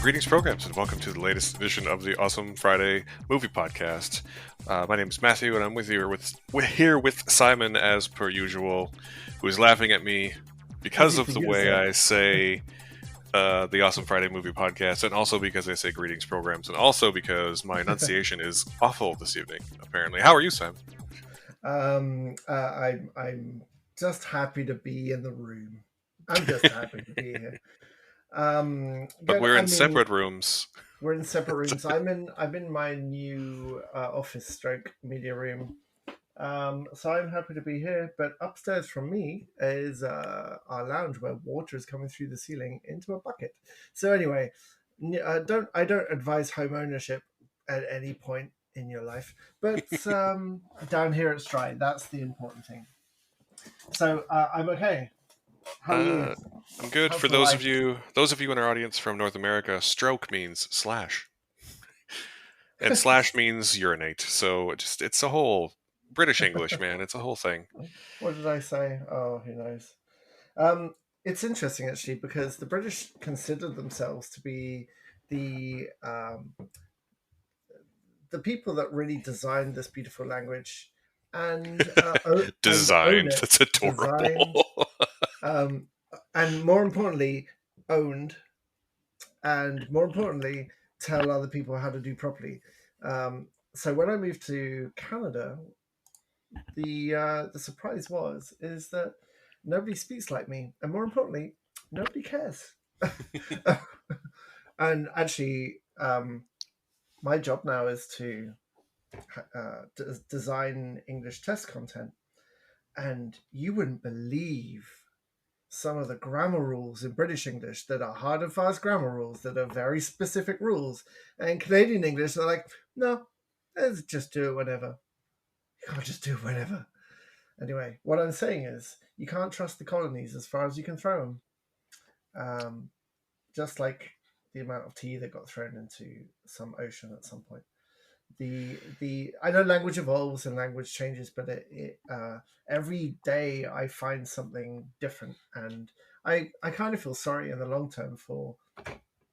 Greetings, programs, and welcome to the latest edition of the Awesome Friday Movie Podcast. My name is Matthew, and I'm here with Simon, as per usual, who is laughing at me because of the way I say the Awesome Friday Movie Podcast, and also because I say greetings, programs, and also because my enunciation is awful this evening, apparently. How are you, Simon? I'm just happy to be in the room. I'm just happy to be here. But we're in separate rooms. We're in separate rooms. I'm in my new office stroke media room. So I'm happy to be here. But upstairs from me is our lounge where water is coming through the ceiling into a bucket. So anyway, I don't advise home ownership at any point in your life, but down here it's dry. That's the important thing. So I'm okay. How are you? I'm good. For those of you in our audience from North America, stroke means slash, and slash means urinate. So it's a whole British English, man. It's a whole thing. What did I say? Oh, who knows? It's interesting actually because the British consider themselves to be the people that really designed this beautiful language and designed. That's adorable. And more importantly, owned, and more importantly, tell other people how to do properly. So when I moved to Canada, the surprise is that nobody speaks like me, and more importantly, nobody cares. And actually, my job now is to design English test content, and you wouldn't believe some of the grammar rules in British English that are hard and fast grammar rules that are very specific rules. And Canadian English, they're like, no, let's just do it whenever. You can't just do it whenever. Anyway, what I'm saying is you can't trust the colonies as far as you can throw them. Just like the amount of tea that got thrown into some ocean at some point. I know language evolves and language changes, but every day I find something different, and I kind of feel sorry in the long term for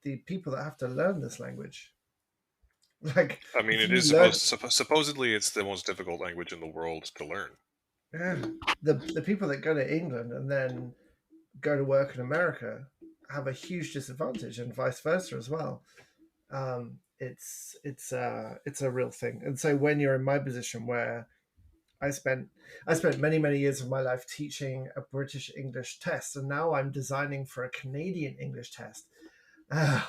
the people that have to learn this language. Like, I mean, it is supposedly it's the most difficult language in the world to learn. Yeah, the people that go to England and then go to work in America have a huge disadvantage, and vice versa as well. It's a real thing. And so when you're in my position where I spent many years of my life teaching a British English test, and now I'm designing for a Canadian English test. And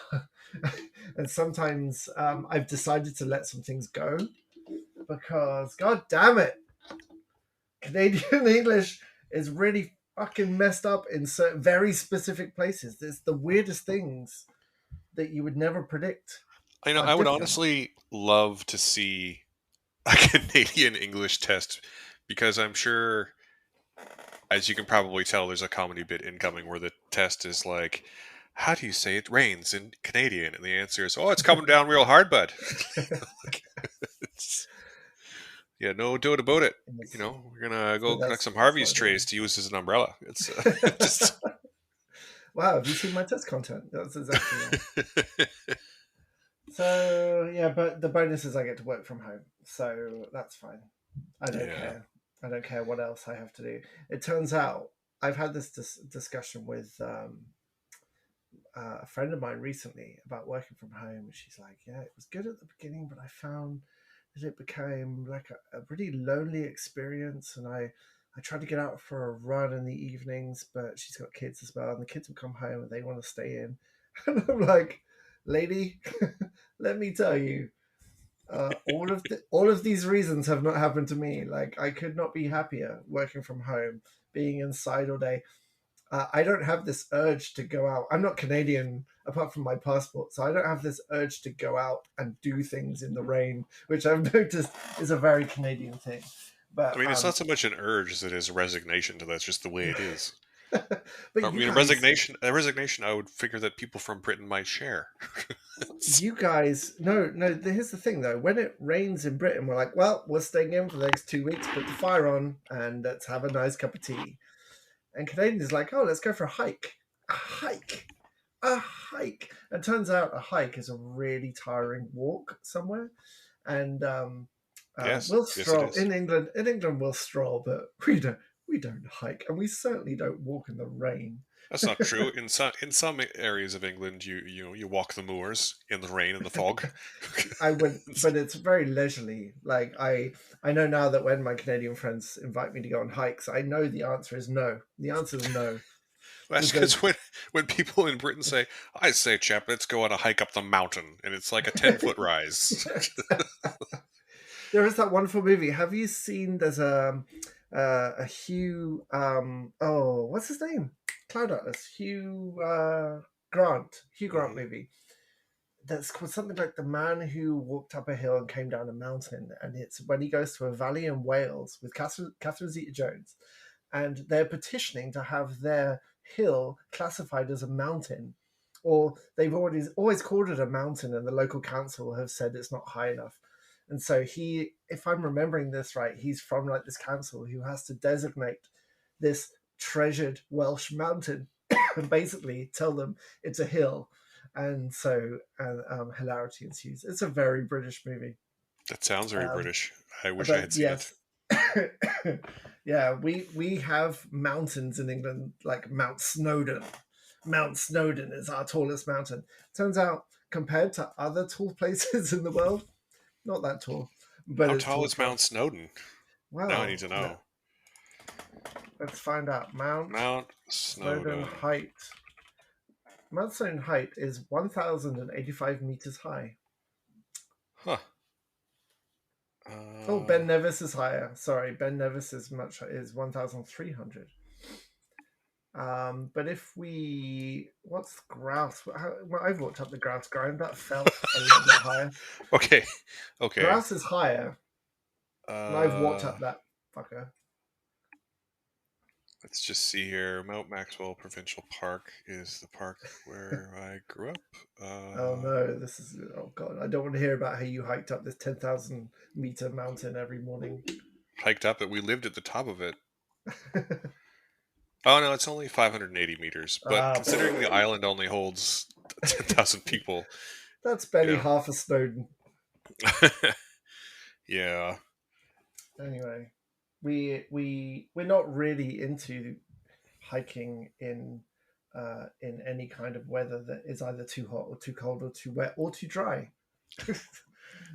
sometimes I've decided to let some things go because, god damn it, Canadian English is really fucking messed up in certain very specific places. There's the weirdest things that you would never predict. I would honestly love to see a Canadian English test, because I'm sure, as you can probably tell, there's a comedy bit incoming where the test is like, how do you say it rains in Canadian? And the answer is, oh, it's coming down real hard, bud. Yeah, no doubt about it. We're gonna go collect some Harvey's trays to use as an umbrella. It's just... Wow, have you seen my test content? That's exactly right. So yeah, but the bonus is I get to work from home, so that's fine. I don't care. I don't care what else I have to do. It turns out I've had this discussion with a friend of mine recently about working from home. She's like, yeah, it was good at the beginning, but I found that it became like a really lonely experience, and I tried to get out for a run in the evenings, but she's got kids as well, and the kids will come home and they want to stay in. And I'm like, lady, let me tell you, all of these reasons have not happened to me. Like, I could not be happier working from home, being inside all day. I don't have this urge to go out. I'm not Canadian, apart from my passport, so I don't have this urge to go out and do things in the rain, which I've noticed is a very Canadian thing. But I mean, it's not so much an urge as it is a resignation to that's just the way it is. But I mean, a resignation. I would figure that people from Britain might share. You guys, no. Here's the thing, though. When it rains in Britain, we're like, well, we're staying in for the next 2 weeks, put the fire on, and let's have a nice cup of tea. And Canadians like, oh, let's go for a hike. A hike? a hike. It turns out a hike is a really tiring walk somewhere, and Yes, we'll yes, it stroll is. in England. In England, we'll stroll, but we don't hike, and we certainly don't walk in the rain. That's not true. In some areas of England, you walk the moors in the rain and the fog. I would, but it's very leisurely. Like I know now that when my Canadian friends invite me to go on hikes, I know the answer is no. The answer is no That's because because when people in Britain say, "I say, chap, let's go on a hike up the mountain," and it's like a 10-foot rise. there is that wonderful movie. Have you seen? There's a Hugh. Oh, what's his name? Cloud Atlas. Hugh Grant. Hugh Grant Hmm. movie. That's called something like The Man Who Walked Up a Hill and Came Down a Mountain, and it's when he goes to a valley in Wales with Catherine Zeta-Jones, and they're petitioning to have their hill classified as a mountain, or they've always called it a mountain, and the local council have said it's not high enough. And so he, if I'm remembering this right, he's from like this council who has to designate this treasured Welsh mountain and basically tell them it's a hill. And so hilarity ensues. It's a very British movie. That sounds very Um, British. I wish I but had seen it. yes, yeah, we have mountains in England like Mount Snowdon. Mount Snowdon is our tallest mountain. Turns out, compared to other tall places in the world, not that tall, but How it's tall tall is to Mount us. Snowdon? Now I need Well, to know. let's find out. Mount Snowdon Snowdon. height. Mount Snowdon height is 1,085 meters high. Huh. Oh, Ben Nevis is higher. Sorry, Ben Nevis is 1,300. But if we, what's grouse? Well, I've looked up the grouse grind. That felt a little bit higher. Okay. Okay. Grouse is higher, and I've walked Uh, up that fucker. let's just see here. Mount Maxwell Provincial Park is the park where I grew up. Oh no, this is, oh god, I don't want to hear about how you hiked up this 10,000 meter mountain every morning. Hiked up it. We lived at the top of it. Oh no, it's only 580 meters. But uh, considering the island only holds 10,000 people, that's you barely know. half a Snowdon. Yeah. Anyway, we're not really into hiking in any kind of weather that is either too hot or too cold or too wet or too dry.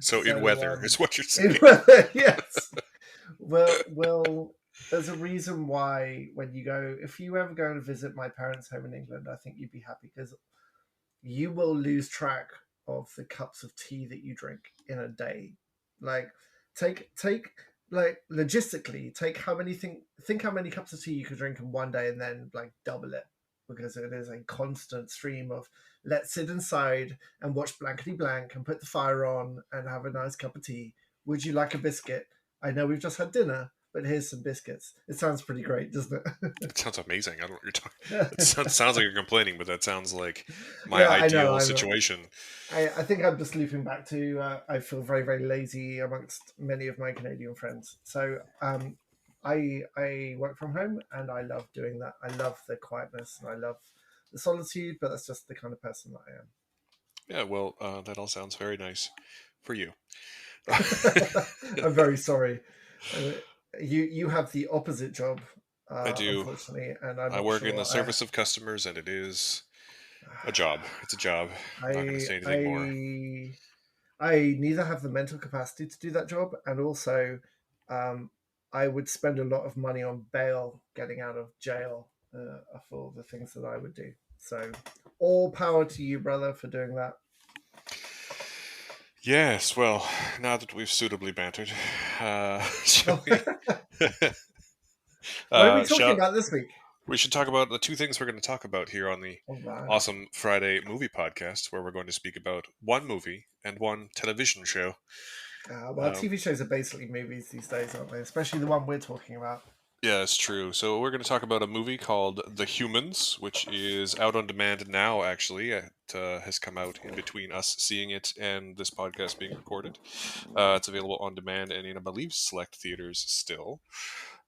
So in So weather is what you're in saying. weather, yes. Well, there's a reason why when you go, if you ever go to visit my parents' home in England, I think you'd be happy because you will lose track of the cups of tea that you drink in a day. Like take like logistically take how many think how many cups of tea you could drink in one day and then like double it because it is a constant stream of let's sit inside and watch blankety blank and put the fire on and have a nice cup of tea. Would you like a biscuit? I know we've just had dinner, but here's some biscuits. It sounds pretty great, doesn't It sounds amazing. I don't know what you're talking. It it? sounds like you're complaining, but that sounds like my Yeah, I know. ideal situation. I think I'm just looping back to I feel very, very lazy amongst many of my Canadian friends. So I work from home and I love doing that. I love the quietness and I love the solitude, but that's just the kind of person that Yeah, well, that all sounds very nice for you. I am. I'm very sorry. Uh, you have the opposite job, I do. unfortunately, and I'm I not work in the sure. service of customers, and it is a job. It's a job. I'm not going to I say anything more. I I neither have the mental capacity to do that job, and also, um, I would spend a lot of money on bail getting out of jail for the things that I would do. So, all power to you, brother, for doing that. Yes, well, now that we've suitably bantered, shall what we? are we talking Shall about this week? we should talk about the two things we're going to talk about here on the All right. Awesome Friday Movie Podcast, where we're going to speak about one movie and one television show. Well, Um, TV shows are basically movies these days, aren't they? Especially the one we're talking about. Yeah, it's true. So we're going to talk about a movie called The Humans, which is out on demand now. Actually, it has come out in between us seeing it and this podcast being recorded. It's available on demand and in, I believe, select theaters still.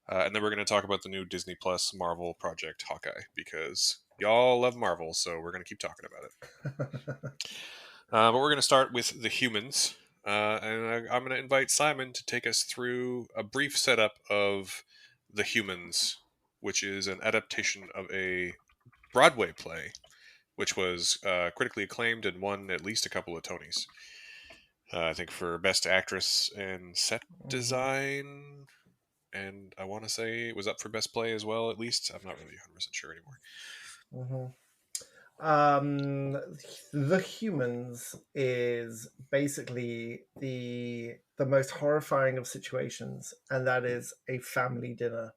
And then we're going to talk about the new Disney Plus Marvel project Hawkeye, because y'all love Marvel, so we're going to keep talking about it. But we're going to start with the Humans, I'm going to invite Simon to take us through a brief setup of the Humans, which is an adaptation of a Broadway play, which was critically acclaimed and won at least a couple of Tonys. I think for Best Actress and Set Design, and I want to say it was up for Best Play as well, at least. I'm not really 100% sure anymore. The Humans is basically the most horrifying of situations, and that is a family dinner.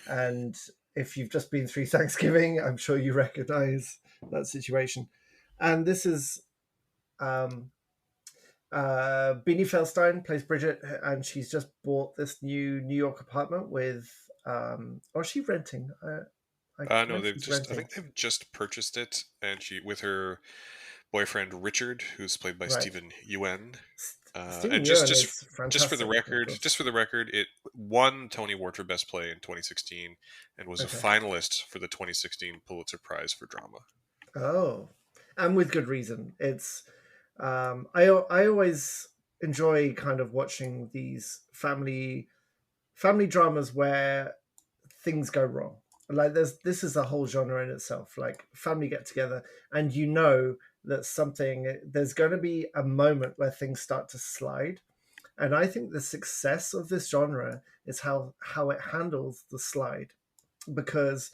And if you've just been through Thanksgiving, I'm sure you recognize that situation. And this is Beanie Feldstein plays Bridget, and she's just bought this new New York apartment with, or is she renting? No, I think they've just purchased it, and she with her boyfriend Richard, who's played by Stephen Yuen. Stephen Yuen is fantastic. Just for the record, it won Tony Award for Best Play in 2016, and was a finalist for the 2016 Pulitzer Prize for Drama. Oh, and with good reason. It's I always enjoy kind of watching these family dramas where things go wrong. Like this is a whole genre in itself. Like family get together, and you know that there's going to be a moment where things start to slide. And I think the success of this genre is how it handles the slide, because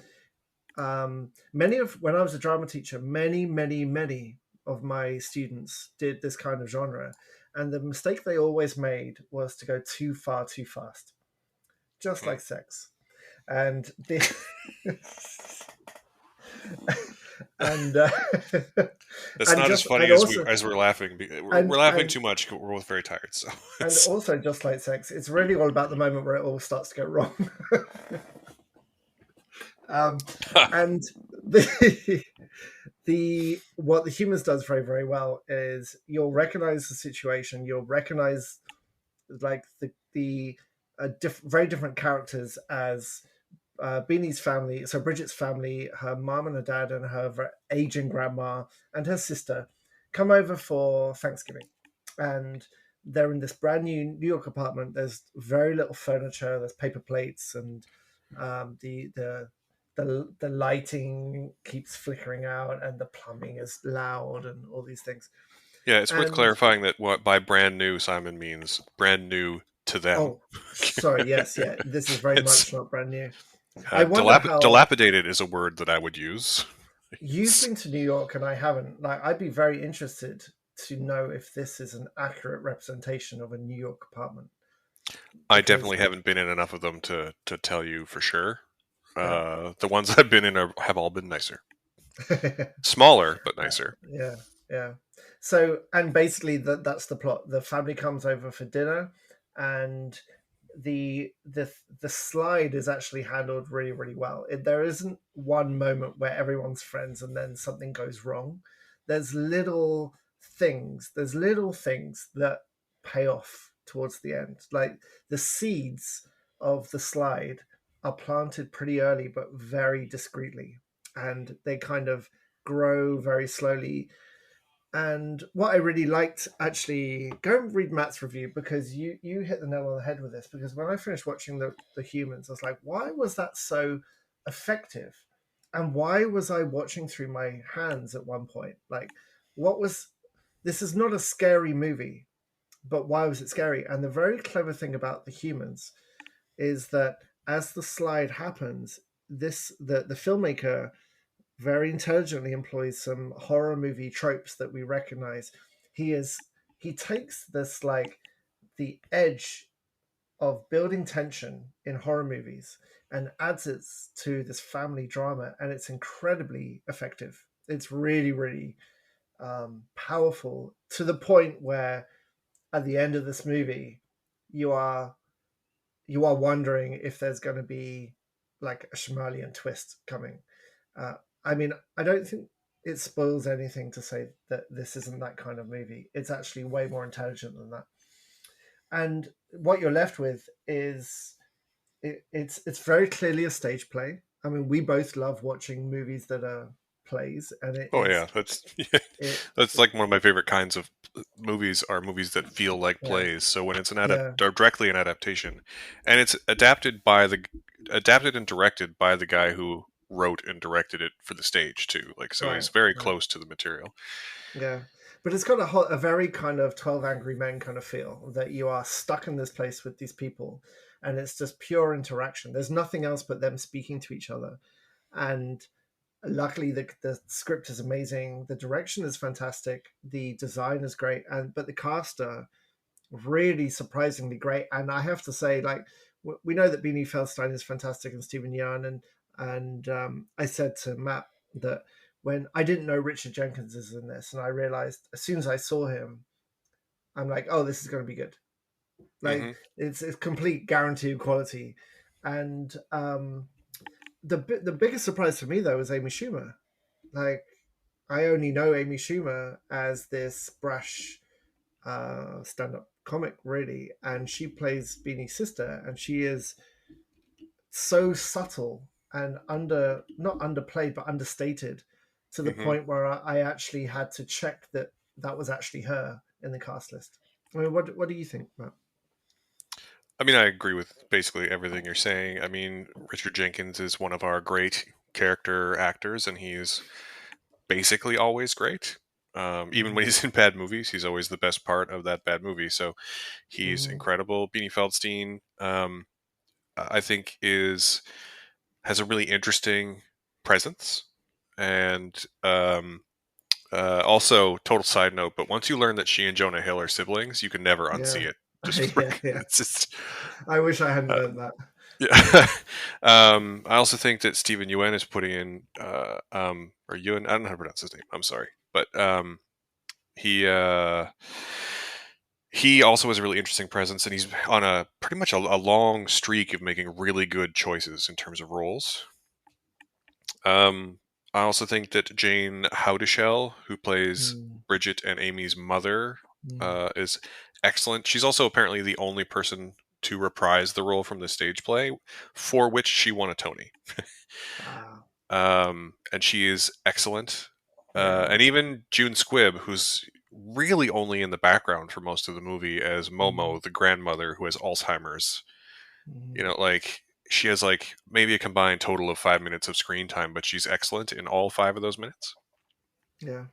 when I was a drama teacher, many of my students did this kind of genre, and the mistake they always made was to go too far too fast, just like sex. And and that's not as funny as we're laughing. We're laughing too much. We're both very tired. So and also, just like sex, it's really all about the moment where it all starts to go wrong. And what the Humans does very, very well is you'll recognize the situation. You'll recognize like the very different characters as Beanie's family. So Bridget's family, her mom and her dad, and her aging grandma and her sister come over for Thanksgiving, and they're in this brand new New York apartment. There's very little furniture. There's paper plates, and the lighting keeps flickering out, and the plumbing is loud, and all these things. Yeah, it's worth clarifying that what by brand new Simon means brand new to them. Oh, sorry. Yes, yeah. This is very much not brand new. Dilapidated is a word that I would use. You've been to New York and I haven't. Like, I'd be very interested to know if this is an accurate representation of a New York apartment. I definitely haven't been in enough of them to tell you for sure. The ones I've been in have all been nicer. Smaller, but nicer. Yeah. So, and basically that's the plot. The family comes over for dinner, and the slide is actually handled really, really well. There isn't one moment where everyone's friends and then something goes wrong. There's little things that pay off towards the end. Like the seeds of the slide are planted pretty early, but very discreetly, and they kind of grow very slowly. And what I really liked, actually, go and read Matt's review, because you hit the nail on the head with this. Because when I finished watching the Humans, I was like, why was that so effective? And why was I watching through my hands at one point? Like, this is not a scary movie, but why was it scary? And the very clever thing about the Humans is that as the slide happens, the filmmaker very intelligently employs some horror movie tropes that we recognize. He takes this, like, the edge of building tension in horror movies and adds it to this family drama, and it's incredibly effective. It's really, really powerful, to the point where at the end of this movie you are wondering if there's going to be like a Shyamalan twist coming. I mean, I don't think it spoils anything to say that this isn't that kind of movie. It's actually way more intelligent than that. And what you're left with is it's very clearly a stage play. I mean, we both love watching movies that are plays, and Oh yeah, that's it, that's like one of my favorite kinds of movies are movies that feel like yeah, plays. So when it's yeah, directly an adaptation, and it's adapted and directed by the guy who wrote and directed it for the stage too. Like so, right, he's very right, close to the material. yeah. But it's got a very kind of 12 Angry Men kind of feel that you are stuck in this place with these people, and it's just pure interaction. There's nothing else but them speaking to each other, and luckily the script is amazing, the direction is fantastic, the design is great, and but the cast are really surprisingly great. And I have to say, like, we know that Beanie Feldstein is fantastic and Stephen Yeun, and I said to Matt that when I didn't know Richard Jenkins is in this, and I realized as soon as I saw him, I'm like, oh, this is going to be good. Like, Hmm. it's complete guaranteed quality. And the biggest surprise for me though was Amy Schumer. Like, I only know Amy Schumer as this brash stand-up comic, really, and she plays Beanie's sister, and she is so subtle and not underplayed but understated to the Hmm. point where I actually had to check that that was actually her in the cast list. I mean, what do you think, Matt? I mean, I agree with basically everything you're saying. I mean, Richard Jenkins is one of our great character actors, and he's basically always great. Even when Mm-hmm. he's in bad movies, he's always the best part of that bad movie. So he's Mm-hmm. incredible. Beanie Feldstein, I think, is has a really interesting presence, and also total side note. But once you learn that she and Jonah Hill are siblings, you can never Yeah. unsee it. Just Yeah, like yeah. it's just I wish I hadn't uh, learned that. yeah. I also think that Stephen Yuen is putting in or Ewan. I don't know how to pronounce his name. I'm sorry, but he he also has a really interesting presence, and he's on a pretty much a long streak of making really good choices in terms of roles. Um, I also think that Jane Houdyshell, who plays Mm, Bridget and Amy's mother, mm. is excellent. She's also apparently the only person to reprise the role from the stage play, for which she won a Tony. Wow. And she is excellent. Yeah. And even June Squibb, who's really only in the background for most of the movie as Mm, Momo, the grandmother who has Alzheimer's. You mm. know, like she has like maybe a combined total of 5 minutes of screen time, but she's excellent in all 5 of those minutes. Yeah.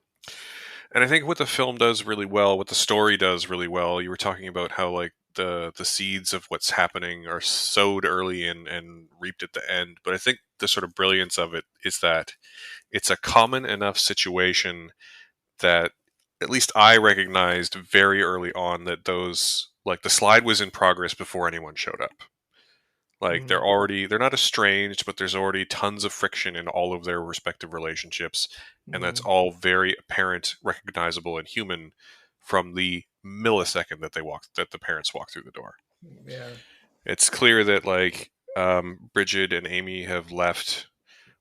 And I think what the film does really well, what the story does really well, you were talking about how like the seeds of what's happening are sowed early and reaped at the end. But I think the sort of brilliance of it is that it's a common enough situation that at least I recognized very early on that those like the slide was in progress before anyone showed up. Like Mm, they're not estranged, but there's already tons of friction in all of their respective relationships, and that's mm, all very apparent, recognizable, and human from the millisecond that the parents walk through the door. yeah. It's clear that like Bridget and Amy have left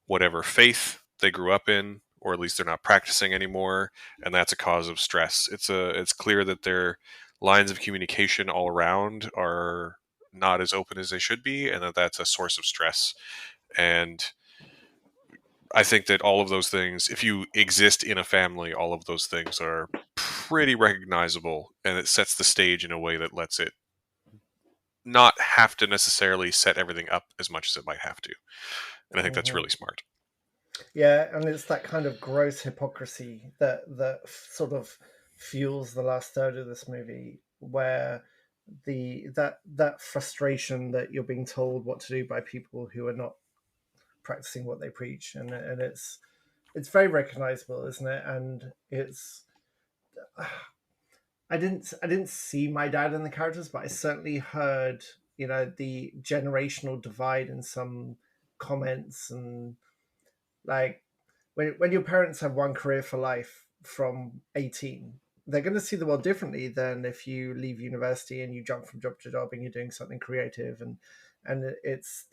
whatever faith they grew up in, or at least they're not practicing anymore, and that's a cause of stress. It's clear that their lines of communication all around are not as open as they should be, and that that's a source of stress. And I think that all of those things, if you exist in a family, all of those things are pretty recognizable, and it sets the stage in a way that lets it not have to necessarily set everything up as much as it might have to. And I think that's Mhm. really smart. Yeah, and it's that kind of gross hypocrisy that sort of fuels the last third of this movie, where that frustration that you're being told what to do by people who are not practicing what they preach, and it's very recognizable, isn't it? And it's I didn't see my dad in the characters, but I certainly heard, the generational divide in some comments, and like, when your parents have one career for life from 18, they're going to see the world differently than if you leave university and you jump from job to job and you're doing something creative. And it's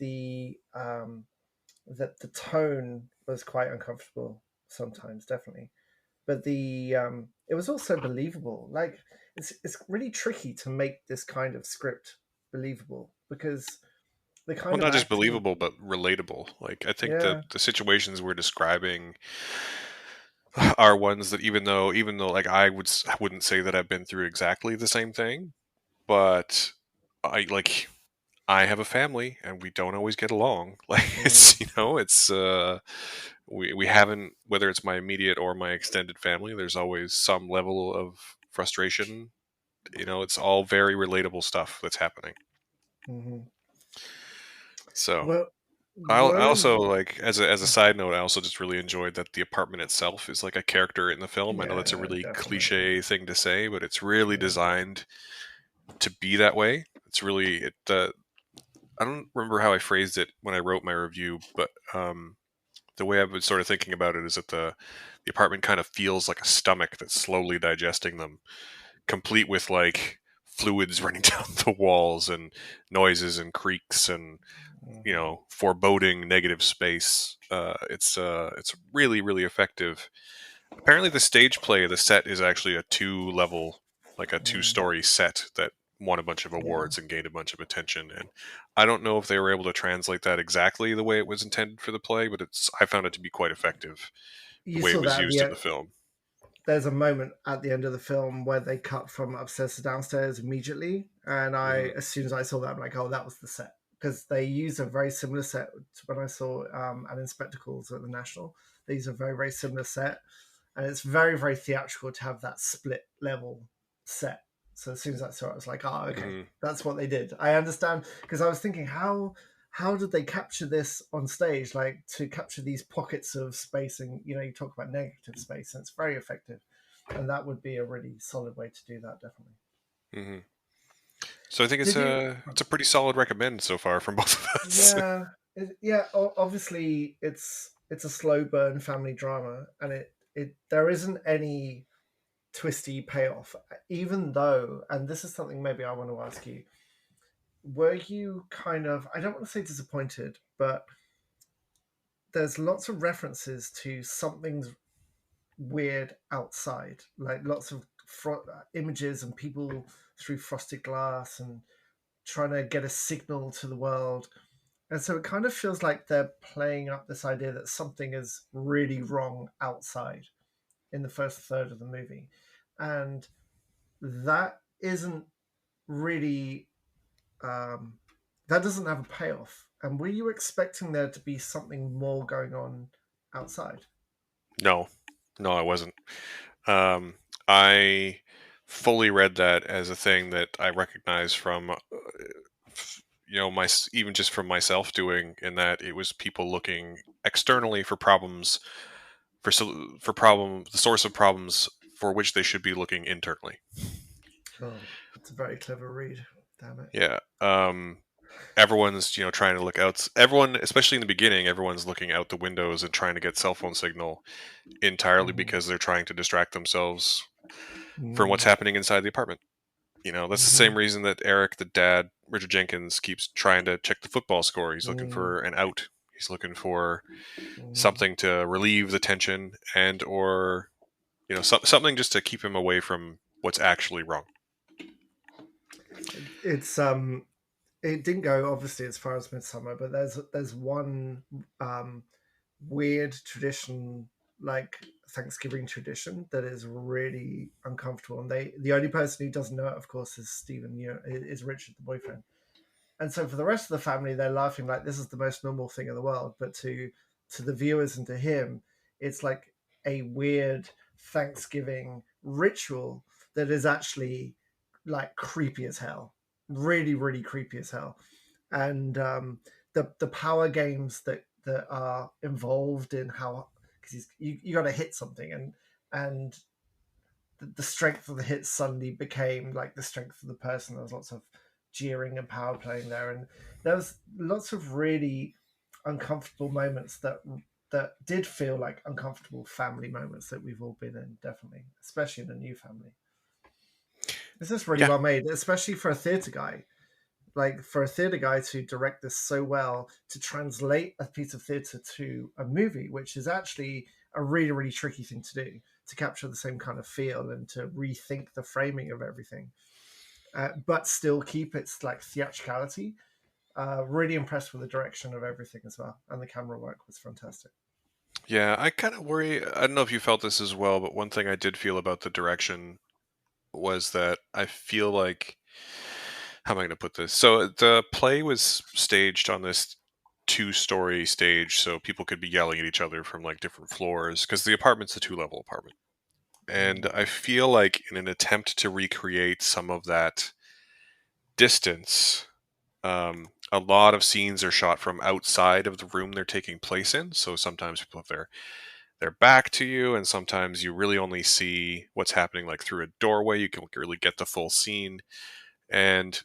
that the tone was quite uncomfortable sometimes, definitely. But the it was also believable. Like, it's really tricky to make this kind of script believable, because the Well, kind of not just acting. believable, but relatable. Like I think Yeah. the situations we're describing are ones that even though like I wouldn't say that I've been through exactly the same thing, but I have a family and we don't always get along. Like Mm, it's we haven't, whether it's my immediate or my extended family, there's always some level of frustration. It's all very relatable stuff that's happening. mhm. So Well, I were also, like, as a side note, I also just really enjoyed that the apartment itself is like a character in the film. I know that's a yeah, really definitely. cliche thing to say, but it's really Yeah. designed to be that way. It's really it. I don't remember how I phrased it when I wrote my review, but the way I've been sort of thinking about it is that the apartment kind of feels like a stomach that's slowly digesting them, complete with like fluids running down the walls and noises and creaks and Mhm. foreboding negative space. It's really really effective. Apparently, the stage play of the set is actually a like a Mm, two-story set that won a bunch of yeah. awards and gained a bunch of attention. And I don't know if they were able to translate that exactly the way it was intended for the play, but I found it to be quite effective the You way it saw was that at the used in end. the film. There's a moment at the end of the film where they cut from upstairs to downstairs immediately, and Hmm. as soon as I saw that, I'm like, oh, that was the set, because they use a very similar set to when I saw at in Spectacles at the National. They use a very very similar set, and it's very very theatrical to have that split level set. So as soon as I saw it, I was like, oh, okay, Hmm. that's what they did. I understand, because I was thinking, how did they capture this on stage, like to capture these pockets of space? And you talk about negative space, and it's very effective, and that would be a really solid way to do that, definitely. Hmm. So I think it's Did you? a pretty solid recommend so far from both of us. Yeah, yeah. Obviously, it's a slow burn family drama, and it there isn't any twisty payoff, even though, and this is something maybe I want to ask you, were you kind of, I don't want to say disappointed, but there's lots of references to something's weird outside, like lots of images and people through frosted glass and trying to get a signal to the world. And so it kind of feels like they're playing up this idea that something is really wrong outside in the first third of the movie. And that isn't really, um, that doesn't have a payoff. And were you expecting there to be something more going on outside? No, no, I wasn't. Um, I fully read that as a thing that I recognize from, my even just from myself doing, in that it was people looking externally for problems, the source of problems for which they should be looking internally. Oh, it's a very clever read. Damn it. Yeah. Everyone's trying to look out. Everyone, especially in the beginning, everyone's looking out the windows and trying to get cell phone signal entirely Mm-hmm. because they're trying to distract themselves from what's Mm-hmm. happening inside the apartment. That's the Mm-hmm. same reason that Eric, the dad, Richard Jenkins, keeps trying to check the football score. He's looking Mm-hmm. for an out. He's looking for Mm-hmm. something to relieve the tension and or something just to keep him away from what's actually wrong. It's it didn't go obviously as far as Midsummer, but there's one weird tradition, like Thanksgiving tradition, that is really uncomfortable. And the only person who doesn't know it, of course, is Stephen. Is Richard, the boyfriend. And so for the rest of the family, they're laughing like this is the most normal thing in the world. But to the viewers and to him, it's like a weird Thanksgiving ritual that is actually like creepy as hell, really, really creepy as hell. And the power games that are involved in how, because you got to hit something, and the strength of the hit suddenly became like the strength of the person. There was lots of jeering and power playing there, and there was lots of really uncomfortable moments that did feel like uncomfortable family moments that we've all been in, definitely, especially in a new family. This is really Yeah, well made, especially for a theatre guy. Like for a theatre guy to direct this so well, to translate a piece of theatre to a movie, which is actually a really, really tricky thing to do, to capture the same kind of feel and to rethink the framing of everything, but still keep its like theatricality. Really impressed with the direction of everything as well, and the camera work was fantastic. Yeah, I kind of worry. I don't know if you felt this as well, but one thing I did feel about the direction was that I feel like, how am I going to put this? So the play was staged on this two-story stage, so people could be yelling at each other from like different floors because the apartment's a two-level apartment. And I feel like in an attempt to recreate some of that distance, a lot of scenes are shot from outside of the room they're taking place in. So sometimes people have their back to you, and sometimes you really only see what's happening like through a doorway. You can really get the full scene. And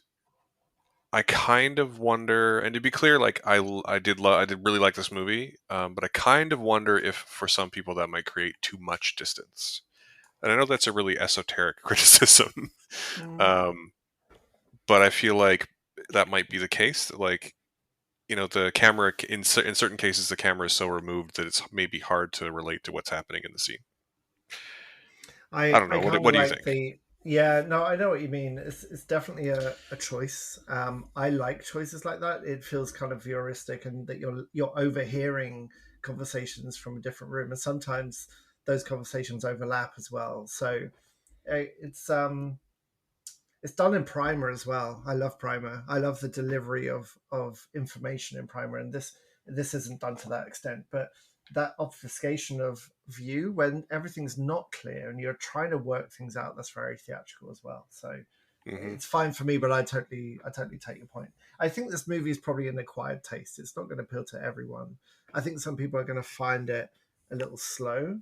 I kind of wonder, and to be clear, like I did really like this movie, but I kind of wonder if for some people that might create too much distance. And I know that's a really esoteric criticism, Mm. um, but I feel like that might be the case. Like, the camera in certain cases, the camera is so removed that it's maybe hard to relate to what's happening in the scene. I don't I know. kind What of do you like think? the yeah. No, I know what you mean. It's definitely a choice. I like choices like that. It feels kind of voyeuristic, and that you're overhearing conversations from a different room, and sometimes those conversations overlap as well. So it's it's done in Primer as well. I love Primer. I love the delivery of information in Primer, and this isn't done to that extent, but that obfuscation of view when everything's not clear and you're trying to work things out, that's very theatrical as well. So Hmm. it's fine for me, but I totally take your point. I think this movie is probably an acquired taste. It's not going to appeal to everyone. I think some people are going to find it a little slow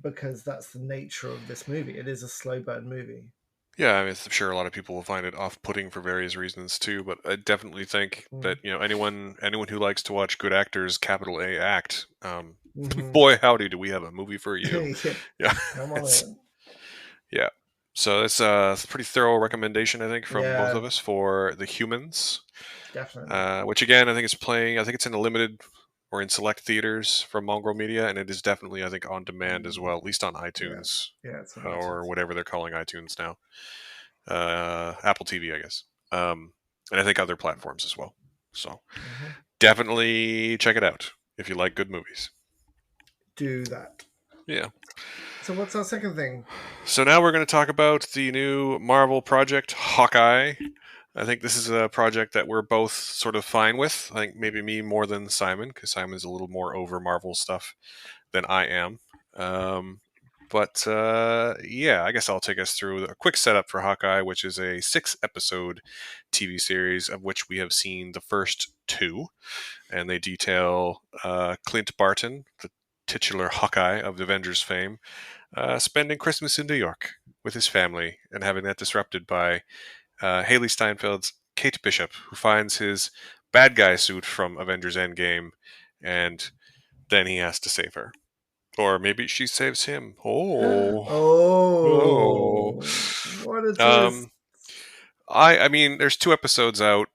because that's the nature of this movie. It is a slow burn movie. Yeah, I mean, I'm sure a lot of people will find it off-putting for various reasons too. But I definitely think that Mm. anyone who likes to watch good actors, capital A, act, Hmm. boy howdy, do we have a movie for you? Yeah, Yeah, come on it's in. yeah. So it's a pretty thorough recommendation, I think, from both Yeah, of us for The Humans, definitely. which again I think is playing. I think it's in a limited or in select theaters from Mongrel Media, and it is definitely I think on demand as Mm. well, at least on Yeah, iTunes yeah, it's on or iTunes. whatever they're calling iTunes now, Apple TV, I guess, and I think other platforms as well. So Hmm. definitely check it out if you like good movies. Do that. Yeah. So, what's our second thing? So now we're going to talk about the new Marvel project, Hawkeye. I think this is a project that we're both sort of fine with. I think maybe me more than Simon, because Simon's a little more over Marvel stuff than I am. Um, but yeah, I guess I'll take us through a quick setup for Hawkeye, which is a 6-episode TV series of which we have seen the first two, and they detail Clint Barton, the titular Hawkeye of the Avengers fame, spending Christmas in New York with his family and having that disrupted by Haley Steinfeld's Kate Bishop, who finds his bad guy suit from Avengers Endgame, and then he has to save her. Or maybe she saves him. Oh. Oh. Oh, what a twist! Um, I mean, there's 2 episodes out.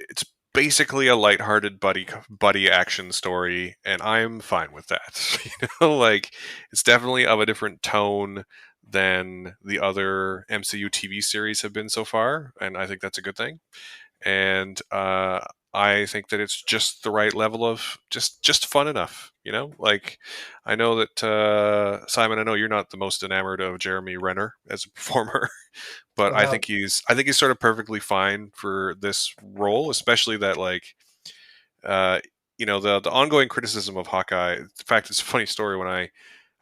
It's basically a lighthearted buddy action story, and I'm fine with that. Like it's definitely of a different tone than the other MCU TV series have been so far, and I think that's a good thing. And I think that it's just the right level of just fun enough. Like I know that Simon, I know you're not the most enamored of Jeremy Renner as a performer, but I Well, think he's sort of perfectly fine for this role, especially that like uh, the ongoing criticism of Hawkeye. In fact, it's a funny story when I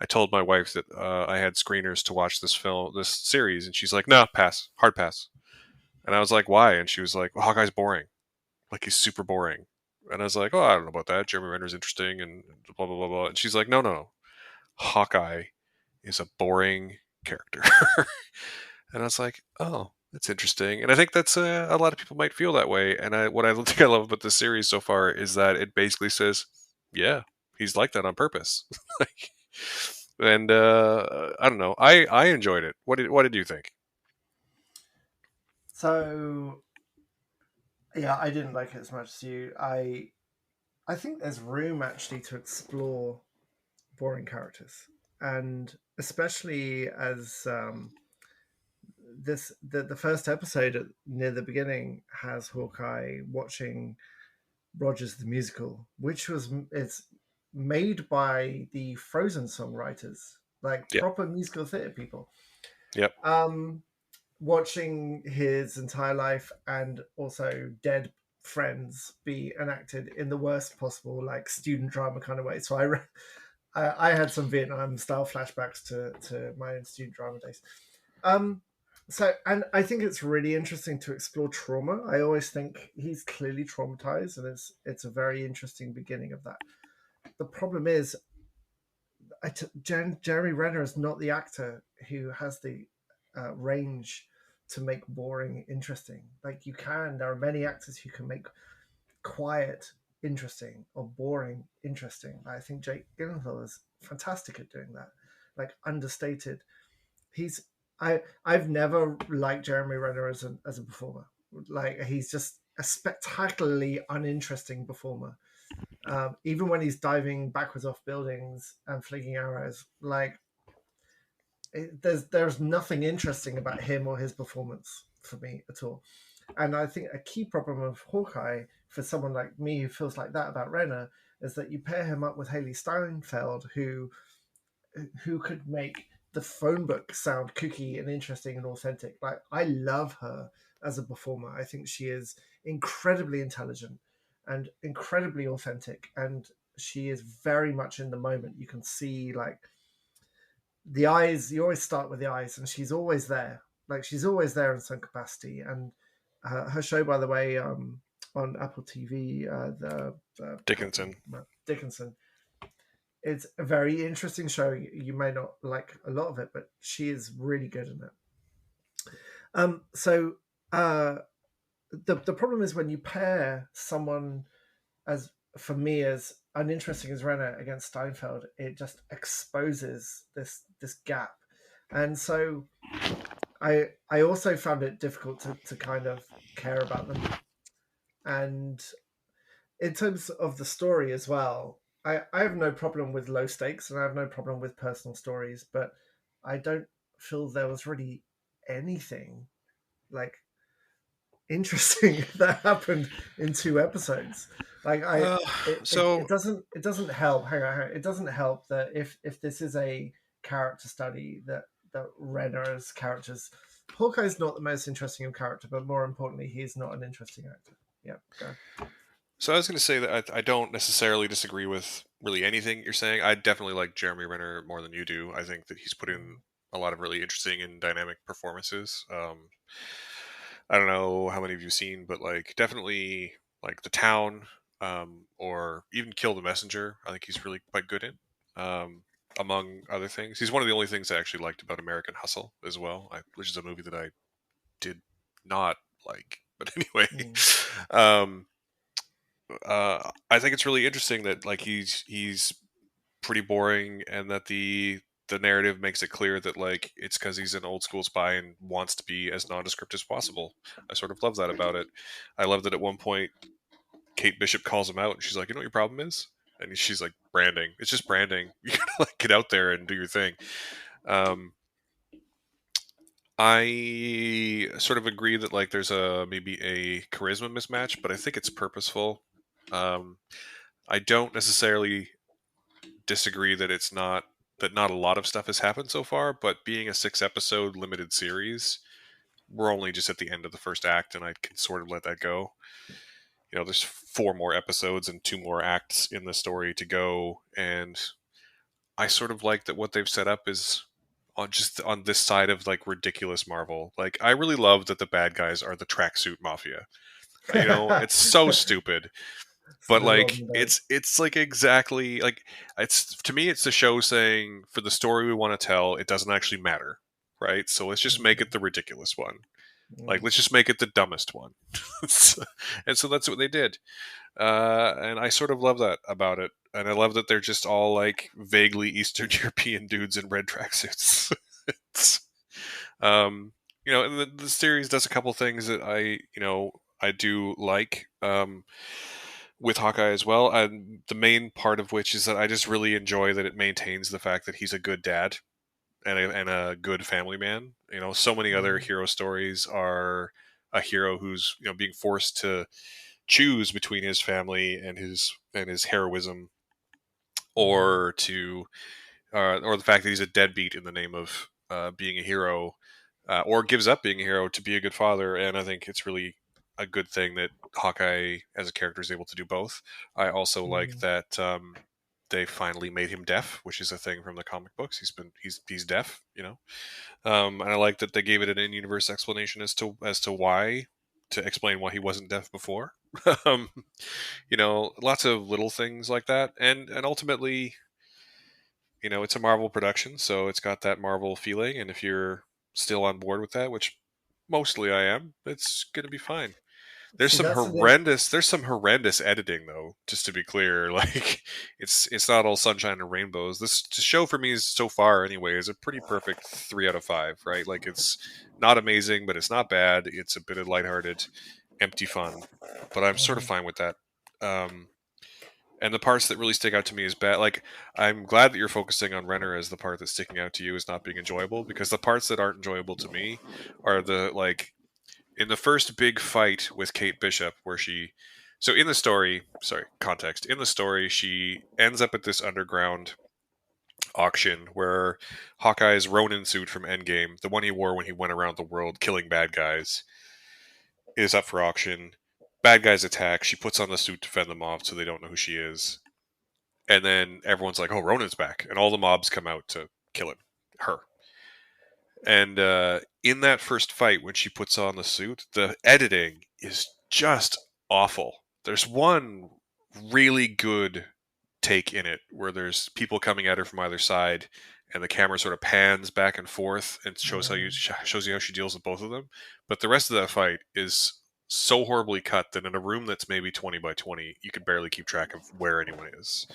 told my wife that I had screeners to watch this series, and she's like, "No, pass, hard pass." And I was like, "Why?" And she was like, well, "Hawkeye's boring. Like he's super boring." And I was like, "Oh, I don't know about that. Jeremy Renner's interesting and blah blah blah blah." And she's like, "No, no, no. Hawkeye is a boring character." And I was like, "Oh, that's interesting." And I think that's a lot of people might feel that way. And what I think I love about this series so far is that it basically says, "Yeah, he's like that on purpose." Like, and I don't know. I enjoyed it. What did you think? so yeah, I didn't like it as much as you. I think there's room actually to explore boring characters, and especially as the first episode near the beginning has Hawkeye watching Rogers the Musical, which was it's made by the Frozen songwriters, like Yep. proper musical theater people. Yep. Watching his entire life and also dead friends be enacted in the worst possible like student drama kind of way. So I had some Vietnam style flashbacks to my own student drama days. Um, so, and I think it's really interesting to explore trauma. I always think he's clearly traumatized, and it's a very interesting beginning of that. The problem is, Jeremy Renner is not the actor who has the range to make boring interesting. Like there are many actors who can make quiet interesting or boring interesting. I think Jake Gyllenhaal is fantastic at doing that. Like understated. He's I've never liked Jeremy Renner as a performer. Like he's just a spectacularly uninteresting performer. Even when he's diving backwards off buildings and flinging arrows, like there's nothing interesting about him or his performance for me at all. And I think a key problem of Hawkeye for someone like me who feels like that about Renner is that you pair him up with Haley Steinfeld, who could make the phone book sound kooky and interesting and authentic. Like I love her as a performer. I think she is incredibly intelligent and incredibly authentic, and she is very much in the moment. You can see like the eyes. You always start with the eyes, and she's always there. Like she's always there in some capacity. And her show, by the way, on Apple TV, the Dickinson. Dickinson. It's a very interesting show. You may not like a lot of it, but she is really good in it. So the problem is when you pair someone as for me as uninteresting as Renner against Steinfeld, it just exposes this gap. And so I also found it difficult to kind of care about them. And in terms of the story as well, I have no problem with low stakes and I have no problem with personal stories, but I don't feel there was really anything like interesting that happened in 2 episodes. Like So it doesn't help. Hang on, it doesn't help that if this is a character study that Renner's characters, Hawkeye's not the most interesting of character, but more importantly, he's not an interesting actor. Yeah, go. So I was going to say that I don't necessarily disagree with really anything you're saying. I definitely like Jeremy Renner more than you do. I think that he's put in a lot of really interesting and dynamic performances. I don't know how many of you've seen, but like definitely like The Town, or even Kill the Messenger. I think he's really quite good in. Among other things, he's one of the only things I actually liked about American Hustle as well, which is a movie that I did not like. But anyway, um, I think it's really interesting that like he's pretty boring, and that the narrative makes it clear that like it's because he's an old school spy and wants to be as nondescript as possible. I sort of love that about it. I love that at one point Kate Bishop calls him out and she's like, "You know what your problem is?" And she's like, "Branding. It's just branding. You gotta like get out there and do your thing." Um, I sort of agree that like there's a maybe a charisma mismatch, but I think it's purposeful. Um, I don't necessarily disagree that it's not that not a lot of stuff has happened so far, but being a 6 episode limited series, we're only just at the end of the first act, and I can sort of let that go. You know, there's 4 more episodes and 2 more acts in the story to go, and I sort of like that what they've set up is on this side of like ridiculous Marvel. Like I really love that the bad guys are the tracksuit mafia. You know, it's so stupid. So But the like Robin Day. it's like exactly like it's to me it's the show saying for the story we want to tell it doesn't actually matter, right? So let's just make it the ridiculous one. Like let's just make it the dumbest one. And so that's what they did. And I sort of love that about it, and I love that they're just all like vaguely Eastern European dudes in red tracksuits. It's, you know, and the series does a couple things that I do like. With Hawkeye as well. And the main part of which is that I just really enjoy that it maintains the fact that he's a good dad. and a good family man. So many other Mhm. hero stories are a hero who's being forced to choose between his family and his heroism, Mhm. or to or the fact that he's a deadbeat in the name of being a hero, or gives up being a hero to be a good father. And I think it's really a good thing that Hawkeye as a character is able to do both. I also like Mhm. that they finally made him deaf, which is a thing from the comic books. He's deaf, and I like that they gave it an in-universe explanation as to why, to explain why he wasn't deaf before. um, lots of little things like that, and ultimately, it's a Marvel production, so it's got that Marvel feeling. And if you're still on board with that, which mostly I am, it's gonna be fine. See, that's the thing. There's some horrendous editing, though, just to be clear. Like, it's not all sunshine and rainbows. This show for me is, so far anyway, is a pretty perfect 3 out of 5, right? Like, it's not amazing, but it's not bad. It's a bit of lighthearted, empty fun, but I'm sort of Mhm. fine with that. Um, and the parts that really stick out to me is bad. Like, I'm glad that you're focusing on Renner as the part that's sticking out to you as not being enjoyable, because the parts that aren't enjoyable to me are the, like, in the first big fight with Kate Bishop, where so in the story, sorry, context, in the story, she ends up at this underground auction where Hawkeye's Ronin suit from Endgame, the one he wore when he went around the world killing bad guys, is up for auction. Bad guys attack. She puts on the suit to fend them off so they don't know who she is. And then everyone's like, "Oh, Ronin's back!" And all the mobs come out to kill her. And in that first fight, when she puts on the suit, the editing is just awful. There's one really good take in it where there's people coming at her from either side, and the camera sort of pans back and forth and Mhm. shows you how she deals with both of them. But the rest of that fight is so horribly cut that in a room that's maybe 20 by 20, you could barely keep track of where anyone is.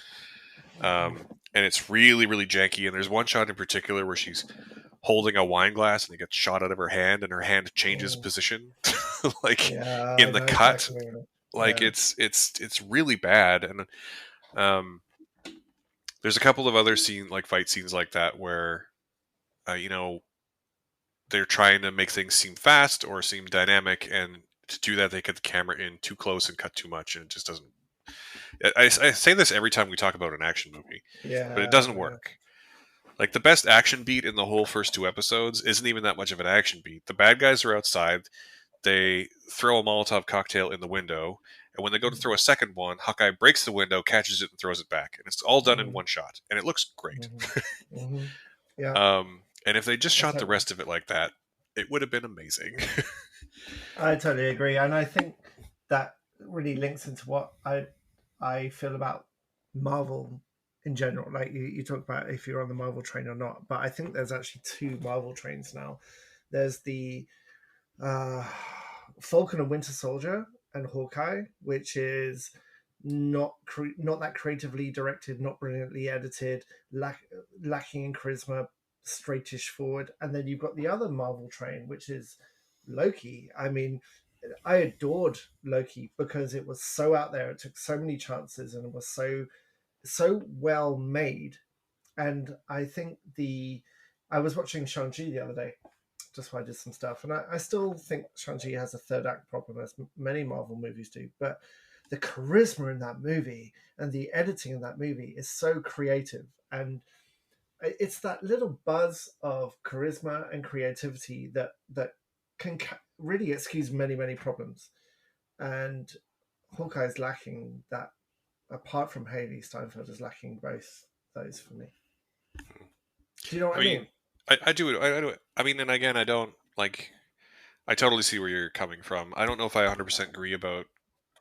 And it's really, really janky. And there's one shot in particular where she's holding a wine glass and it gets shot out of her hand, and her hand changes Mhm. position, like Yeah, I in the know cut. exactly. Like, Yeah. it's really bad. And um, there's a couple of other fight scenes like that where uh, you know they're trying to make things seem fast or seem dynamic, and to do that they get the camera in too close and cut too much, and it just doesn't. I say this every time we talk about an action movie, but it Yeah. doesn't Yeah. work. Like, the best action beat in the whole first 2 episodes isn't even that much of an action beat. The bad guys are outside. They throw a Molotov cocktail in the window, and when they go to throw a second one, Hawkeye breaks the window, catches it, and throws it back. And it's all done in Mhm. one shot, and it looks great. Mhm. Mhm. Yeah, And if they just I shot the totally, rest of it like that, it would have been amazing. I totally agree, and I think that really links into what I feel about Marvel in general. Like you talk about if you're on the Marvel train or not, but I think there's actually two Marvel trains now. There's the uh, Falcon and Winter Soldier and Hawkeye, which is not that creatively directed, not brilliantly edited, lacking in charisma, straightish forward. And then you've got the other Marvel train, which is Loki. I mean, I adored Loki because it was so out there. It took so many chances and it was so well made. And I think the I was watching Shang-Chi the other day, just why I did some stuff. And I still think Shang-Chi has a third act problem, as many Marvel movies do. But the charisma in that movie and the editing in that movie is so creative. And it's that little buzz of charisma and creativity that can really excuse many, many problems. And Hawkeye's lacking that, apart from Haley Steinfeld, is lacking both those for me. Do you know what I I mean? mean, I do it. I do it. I mean, and again, I don't like. I totally see where you're coming from. I don't know if I 100% agree about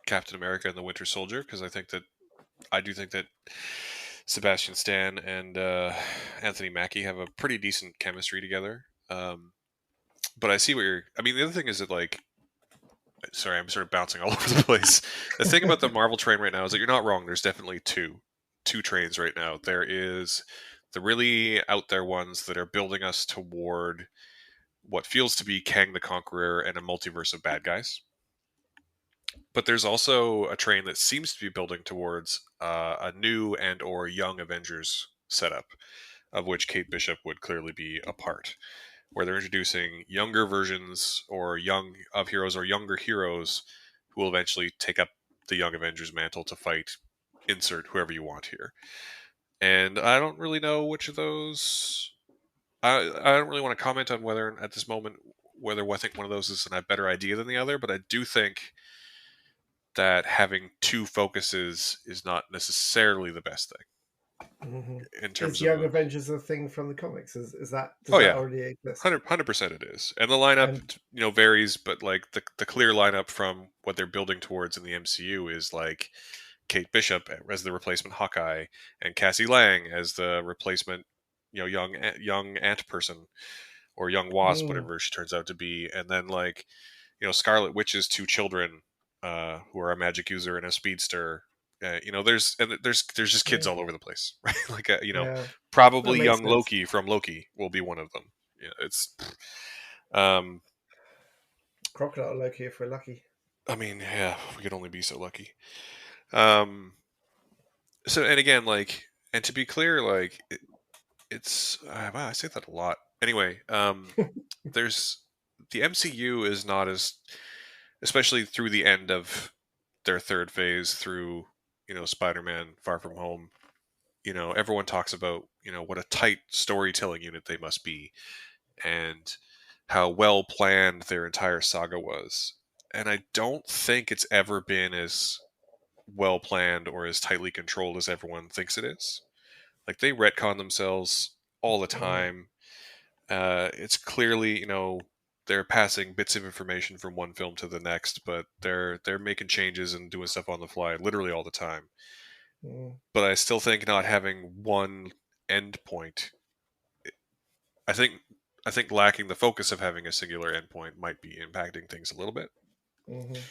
Captain America and the Winter Soldier, because I do think that Sebastian Stan and Anthony Mackie have a pretty decent chemistry together. But I see what you're. I mean, the other thing is that, like, sorry, I'm sort of bouncing all over the place. The thing about the Marvel train right now is that you're not wrong. There's definitely two trains right now. There is the really out there ones that are building us toward what feels to be Kang the Conqueror and a multiverse of bad guys. But there's also a train that seems to be building towards a new and or young Avengers setup. of which Kate Bishop would clearly be a part, where they're introducing younger versions or young of heroes or younger heroes who will eventually take up the Young Avengers mantle to fight insert whoever you want here. And I don't really know which of those. I don't really want to comment on whether at this moment whether I think one of those is a better idea than the other, but I do think that having two focuses is not necessarily the best thing Hmm. in Is terms of. Young Avengers a thing from the comics? Is that does Oh that yeah, already exist? 100% it is, and the lineup And varies, but like the clear lineup from what they're building towards in the MCU is like Kate Bishop as the replacement Hawkeye and Cassie Lang as the replacement young ant person or young wasp, mm, whatever she turns out to be, and then like Scarlet Witch's two children, who are a magic user and a speedster. There's just kids mm, all over the place, right? Like yeah, that probably makes young sense. Loki from Loki will be one of them. It's um Crocodile Loki, if we're lucky. I mean, yeah, we could only be so lucky. Um so and again, like, and to be clear, like it's wow, I say that a lot. Anyway, there's the MCU is not as, especially through the end of their third phase through Spider-Man Far From Home. Everyone talks about what a tight storytelling unit they must be, and how well planned their entire saga was. And I don't think it's ever been as well planned or as tightly controlled as everyone thinks it is. Like, they retcon themselves all the Mm, time. It's clearly, they're passing bits of information from one film to the next, but they're making changes and doing stuff on the fly literally all the time. mm, But I still think not having one end point, I think I think lacking the focus of having a singular endpoint might be impacting things a little bit. mhm.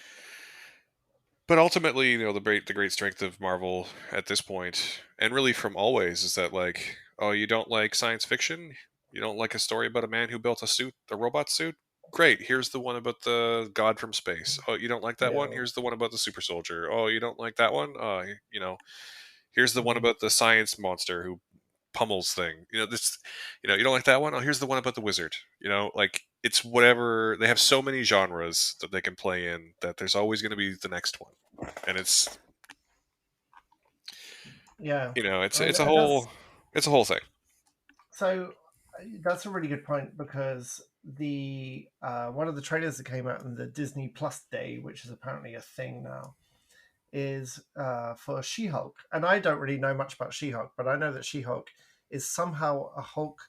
But ultimately, the great strength of Marvel at this point, and really from always, is that, like, oh, you don't like science fiction? You don't like a story about a man who built a robot suit? Great, here's the one about the god from space. Oh, you don't like that one? Yeah. Here's the one about the super soldier. Oh, you don't like that one? Here's the one Mhm, about the science monster who pummels thing. You don't like that one? Oh, here's the one about the wizard. Like, it's whatever. They have so many genres that they can play in that there's always going to be the next one, and yeah. it's a And that's whole thing. so that's a really good point because the one of the trailers that came out in the Disney Plus Day, which is apparently a thing now, is for She-Hulk. And I don't really know much about She-Hulk, but I know that She-Hulk is somehow a Hulk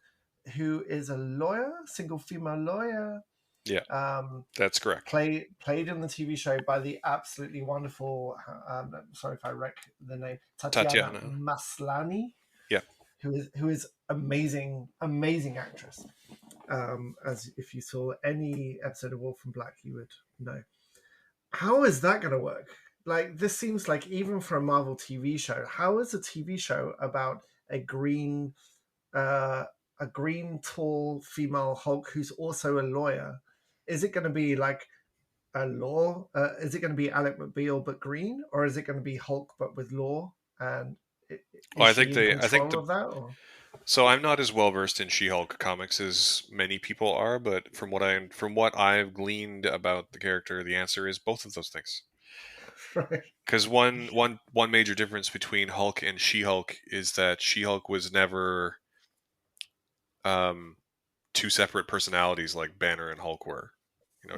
who is a lawyer, single female lawyer, Yeah, um, that's correct. played in the TV show by the absolutely wonderful. Sorry if I wreck the name. Tatiana Tatiana. Maslany, Yeah. who is amazing, amazing actress. As if you saw any episode of Wolf and Black, you would know. How is that going to work? Like, this seems like, even for a Marvel TV show, how is a TV show about a green, uh, tall female Hulk who's also a lawyer? Is it going to be like a law? Is it going to be Alec McBeal but green, or is it going to be Hulk but with law? And Well, is she in I think control the of that? Or so I'm not as well versed in She-Hulk comics as many people are, but from what I've gleaned about the character, the answer is both of those things. right? Because one major difference between Hulk and She-Hulk is that She-Hulk was never um, two separate personalities like Banner and Hulk were.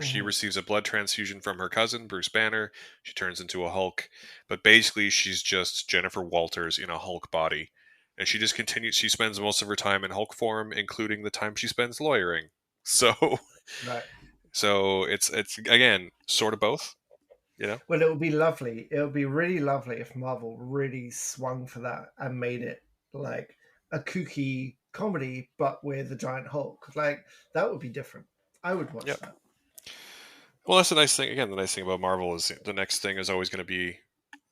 She Mm-hmm. receives a blood transfusion from her cousin Bruce Banner. She turns into a Hulk, but basically she's just Jennifer Walters in a Hulk body, and she just continues. She spends most of her time in Hulk form, including the time she spends lawyering. So, Right. so it's again sort of both. You know. Well, it would be lovely. It would be really lovely if Marvel really swung for that and made it like a kooky comedy, but with a giant Hulk. Like, that would be different. I would watch Yep. that. Well, that's the nice thing. Again, the nice thing about Marvel is the next thing is always going to be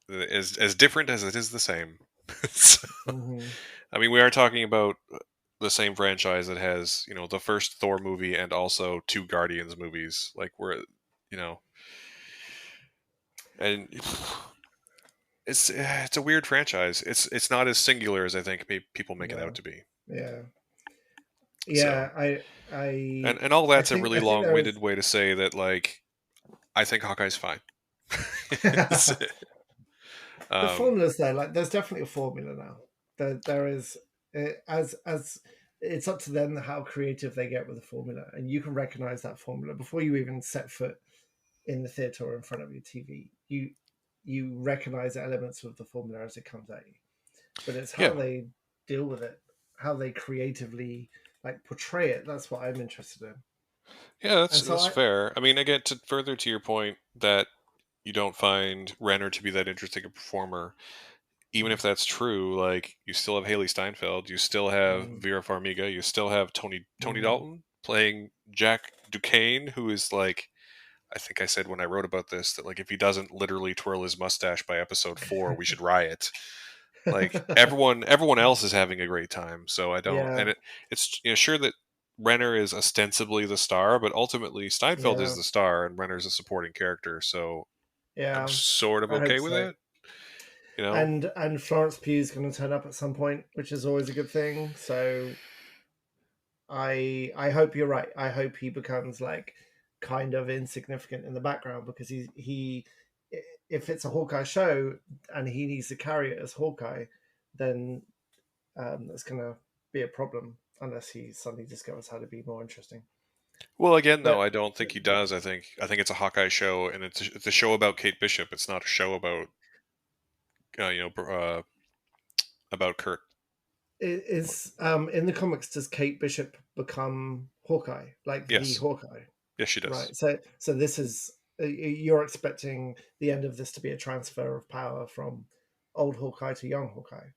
as different as it is the same. So, Mm-hmm. I mean, we are talking about the same franchise that has the first Thor movie and also two Guardians movies. Like, you know, and it's a weird franchise. It's not as singular as I think people make it out No. to be. Yeah. So, Yeah. I and all I that's a think really I think there long-winded is. way to say that, like, I think Hawkeye's fine. It's, The um, formula's there. Like, there's definitely a formula now. There is, as it's up to them how creative they get with the formula, and you can recognize that formula before you even set foot in the theater or in front of your TV. You recognize the elements of the formula as it comes at you, but it's how yeah, they deal with it, how they creatively like portray it. That's what I'm interested in. yeah, And so that's I, fair. I mean, again, to further to your point that you don't find Renner to be that interesting a performer, even mm, if that's true, like you still have Haley Steinfeld, you still have mm, Vera Farmiga, you still have Tony mm. Dalton playing Jack Duquesne, who is like, I think I said when I wrote about this that, like, if he doesn't literally twirl his mustache by episode 4, we should riot. Like, everyone else is having a great time, so I don't. Yeah, And it's, sure that Renner is ostensibly the star, but ultimately Steinfeld is yeah, the star and Renner's a supporting character, so I'm yeah. sort of I hope okay with so. it, you know. And Florence Pugh's going to turn up at some point, which is always a good thing. So I hope you're right. I hope he becomes like kind of insignificant in the background because he if it's a Hawkeye show and he needs to carry it as Hawkeye, then that's going to be a problem unless he suddenly discovers how to be more interesting. Well, again, though, But I don't think he does. I think it's a Hawkeye show, and it's a show about Kate Bishop. It's not a show about uh, you know br- uh, about Kurt. is in the comics does Kate Bishop become Hawkeye, like the Yes, Hawkeye? yes, she does. Right. So this is you're expecting the end of this to be a transfer of power from old Hawkeye to young Hawkeye.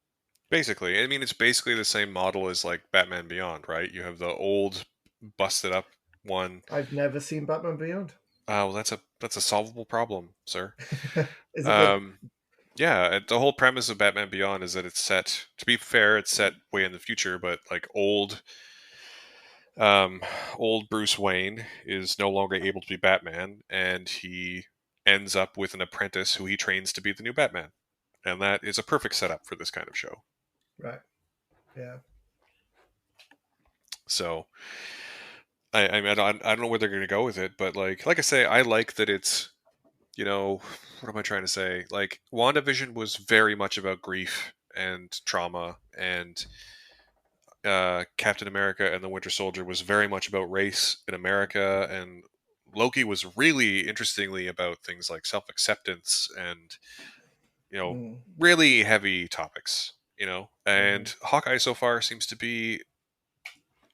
Basically, I mean, it's basically the same model as like Batman Beyond, right? You have the old, busted up one. I've never seen Batman Beyond. Well, that's a solvable problem, sir. Is it good? Um, yeah, the whole premise of Batman Beyond is that it's set. To be fair, it's set way in the future, but like um, old Bruce Wayne is no longer able to be Batman, and he ends up with an apprentice who he trains to be the new Batman, and that is a perfect setup for this kind of show. Right. Yeah. So, I mean, I don't know where they're going to go with it, but like I say, I like that it's, what am I trying to say? Like, WandaVision was very much about grief and trauma, and Captain America and the Winter Soldier was very much about race in America, and Loki was really interestingly about things like self acceptance and, you know, Mm, really heavy topics, mm. And Hawkeye so far seems to be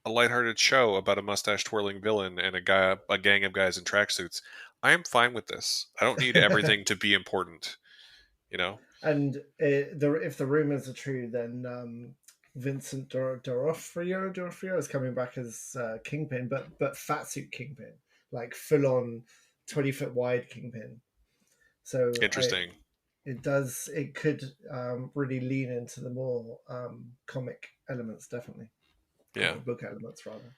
a lighthearted show about a mustache twirling villain and a gang of guys in tracksuits. I am fine with this. I don't need everything to be important, you know? And if the rumors are true, then Vincent D'Onofrio is coming back as Kingpin, but fat suit Kingpin, like full on 20 foot wide Kingpin. So Interesting. it could really lean into the more comic elements, definitely Yeah. comic book elements rather.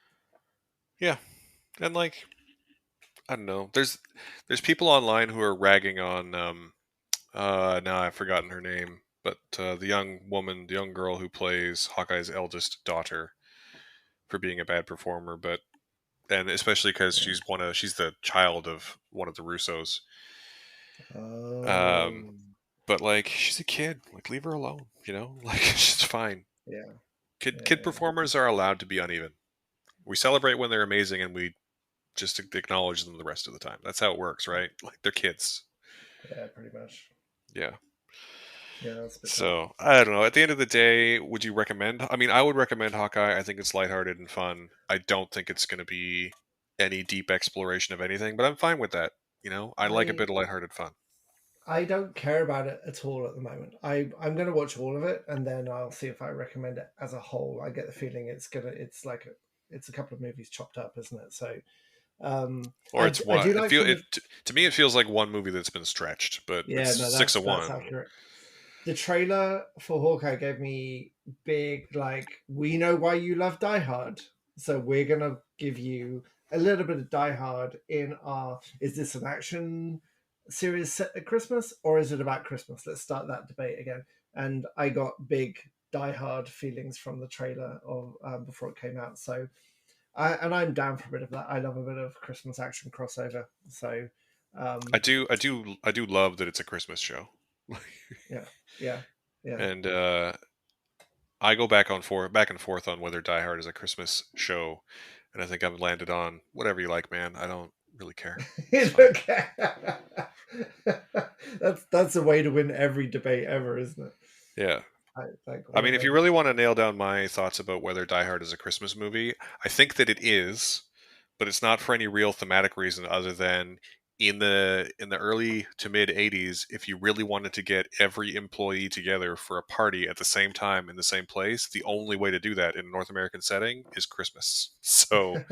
Yeah. And like, I don't know. There's people online who are ragging on now I've forgotten her name, but the young girl who plays Hawkeye's eldest daughter for being a bad performer, but and especially because Yeah. she's the child of one of the Russos. Um, Oh, but like she's a kid, like leave her alone, like she's fine. yeah, Kid yeah, performers are allowed to be uneven. We celebrate when they're amazing, and we just acknowledge them the rest of the time. That's how it works, right? Like they're kids. yeah, pretty much. Yeah. Yeah, that's a bit tough. So I don't know. At the end of the day, would you recommend? I mean, I would recommend Hawkeye. I think it's lighthearted and fun. I don't think it's going to be any deep exploration of anything, but I'm fine with that. I like a I bit of lighthearted fun. I don't care about it at all at the moment. I'm going to watch all of it and then I'll see if I recommend it as a whole. I get the feeling it's a couple of movies chopped up, isn't it? So Or it's I one. do like from the To me, it feels like one movie that's been stretched, but yeah, no, it's six of that's one. accurate. The trailer for Hawkeye gave me big like we know why you love Die Hard, so we're gonna give you a little bit of Die Hard in our. Is this an action series set at Christmas or is it about Christmas? Let's start that debate again. And I got big. Die Hard feelings from the trailer or before it came out. So I'm down for a bit of that. I love a bit of Christmas action crossover. So I do love that it's a Christmas show. yeah, yeah, yeah. And I go back and forth on whether Die Hard is a Christmas show, and I think I've landed on whatever you like, man. I don't really care. It's fine. Okay. That's a way to win every debate ever, isn't it? Yeah. Like I mean, if you whatever. really want to nail down my thoughts about whether Die Hard is a Christmas movie, I think that it is, but it's not for any real thematic reason other than in the early to mid 80s, if you really wanted to get every employee together for a party at the same time in the same place, the only way to do that in a North American setting is Christmas. So,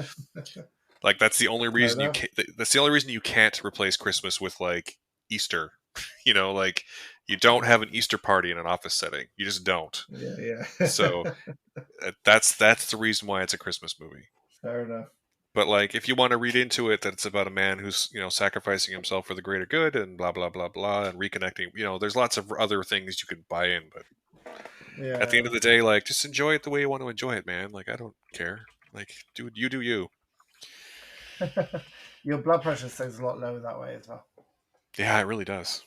like that's the only Fair reason enough. that's the only reason you can't replace Christmas with like Easter. Like you don't have an Easter party in an office setting. You just don't. Yeah, So yeah. that's the reason why it's a Christmas movie. Fair enough. But like, if you want to read into it that it's about a man who's sacrificing himself for the greater good and blah blah blah blah and reconnecting, there's lots of other things you could buy in. But at the end Yeah. of the day, like, just enjoy it the way you want to enjoy it, man. Like, I don't care. Like, do you. Your blood pressure stays a lot lower that way as well. Yeah, it really does.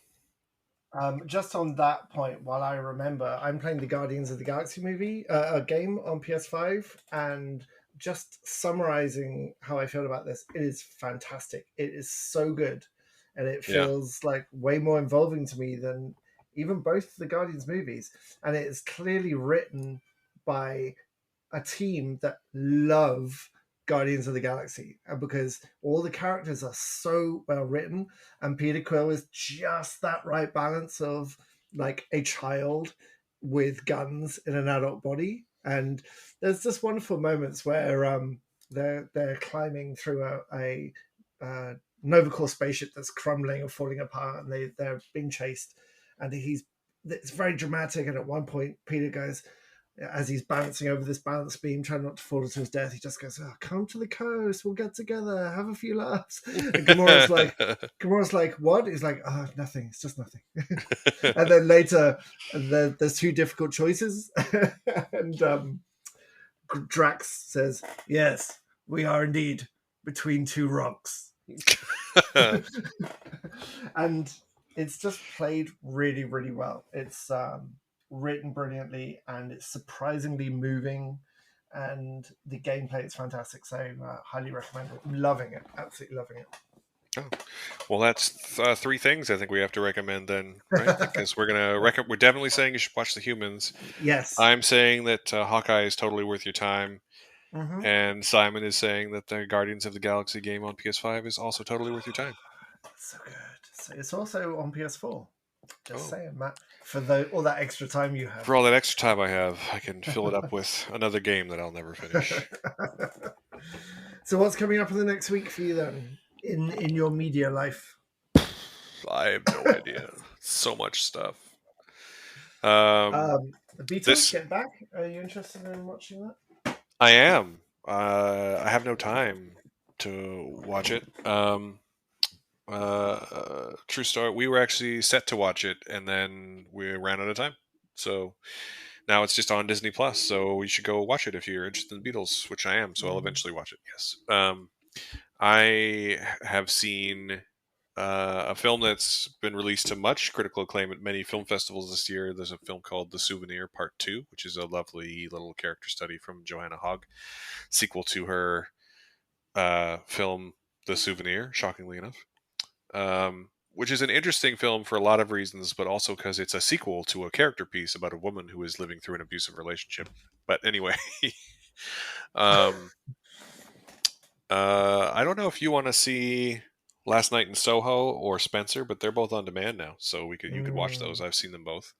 Just on that point, while I remember, I'm playing the Guardians of the Galaxy movie game on PS5, and just summarizing how I feel about this, it is fantastic. It is so good, and it Yeah. feels like way more involving to me than even both the Guardians movies. And it is clearly written by a team that love Guardians of the Galaxy, and because all the characters are so well written, and Peter Quill is just that right balance of like a child with guns in an adult body. And there's just wonderful moments where they're climbing through a Nova Corps spaceship that's crumbling or falling apart, and they're being chased, and it's very dramatic. And at one point, Peter goes, as he's bouncing over this balance beam, trying not to fall to his death, he just goes, "Oh, come to the coast. We'll get together. Have a few laughs." And Gamora's like, "What?" He's like, "Oh, nothing. It's just nothing." And then later, there's two difficult choices, and Drax says, "Yes, we are indeed between two rocks," and it's just played really, really well. It's written brilliantly, and it's surprisingly moving, and the gameplay is fantastic. So highly recommend it. I'm loving it, absolutely loving Oh. Well, that's three things I think we have to recommend then, right? Because we're definitely saying you should watch The Humans. Yes. I'm saying that Hawkeye is totally worth your time. Mm-hmm. And Simon is saying that the Guardians of the Galaxy game on PS5 is also totally worth your time. So good. So it's also on PS4. Just Oh. saying, Matt. For all that extra time you have. For all that extra time I have, I can fill it up with another game that I'll never finish. So what's coming up in the next week for you then, in your media life? I have no idea. So much stuff. The Beatles get back. Are you interested in watching that? I am. I have no time to watch it. True story. We were actually set to watch it, and then we ran out of time. So now it's just on Disney Plus. So you should go watch it if you're interested in the Beatles, which I am. So I'll eventually watch it. Yes. I have seen a film that's been released to much critical acclaim at many film festivals this year. There's a film called The Souvenir Part Two, which is a lovely little character study from Joanna Hogg, sequel to her film The Souvenir, shockingly enough. Which is an interesting film for a lot of reasons, but also because it's a sequel to a character piece about a woman who is living through an abusive relationship. But anyway, I don't know if you want to see Last Night in Soho or Spencer, but they're both on demand now, so you could watch those. I've seen them both.